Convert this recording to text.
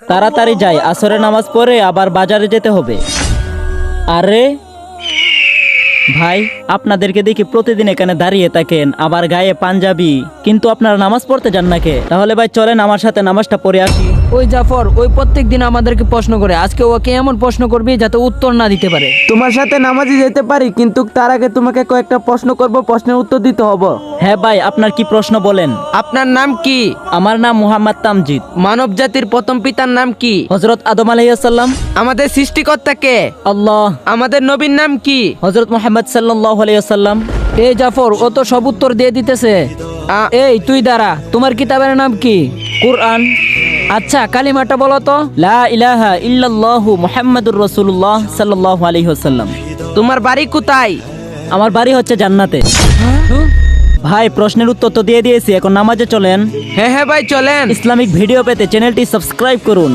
তাড়াতাড়ি যাই, আসরের নামাজ পড়ে আবার বাজারে যেতে হবে। আরে ভাই, আপনাদেরকে দেখি প্রতিদিন এখানে দাঁড়িয়ে থাকেন, আবার গায়ে পাঞ্জাবি, কিন্তু আপনারা নামাজ পড়তে যান না কে? তাহলে ভাই চলেন আমার সাথে নামাজটা পড়ে আসি। ওই জাফর, ওই প্রত্যেক দিন আমাদেরকে প্রশ্ন করে, আজকে ওকে এমন প্রশ্ন করবি যাতে উত্তর না দিতে পারে। তোমার সাথে নামাজে যেতে পারি, কিন্তু তার আগে তোমাকে কয়েকটা প্রশ্ন করব, প্রশ্নের উত্তর দিতে হবে। হ্যাঁ ভাই, আপনার কি প্রশ্ন বলেন। আপনার নাম কি? আমার নাম মুহাম্মদ তামজিদ। মানব জাতির প্রথম পিতার নাম কি? হযরত আদম আলাইহিস সালাম। আমাদের সৃষ্টিকর্তা কে? আল্লাহ। আমাদের নবীর নাম কি? হযরত মুহাম্মদ সাল্লাল্লাহু আলাইহি ওয়াসাল্লাম। এই জাফর, ও তো সব উত্তর দিয়ে দিতেছে। এই তুই দাঁড়া, তোমার কিতাবের নাম কি? কুরআন। আচ্ছা, কালিমাটা বলো তো। লা ইলাহা ইল্লাল্লাহু মুহাম্মাদুর রাসূলুল্লাহ সাল্লাল্লাহু আলাইহি ওয়াসাল্লাম। তোমার বাড়ি কোথায়? আমার বাড়ি হচ্ছে জান্নাতে। ভাই, প্রশ্নের উত্তর তো দিয়ে দিয়েছি, এখন নামাজে চলেন। হ্যাঁ হ্যাঁ ভাই চলেন। ইসলামিক ভিডিও পেতে চ্যানেলটি সাবস্ক্রাইব করুন।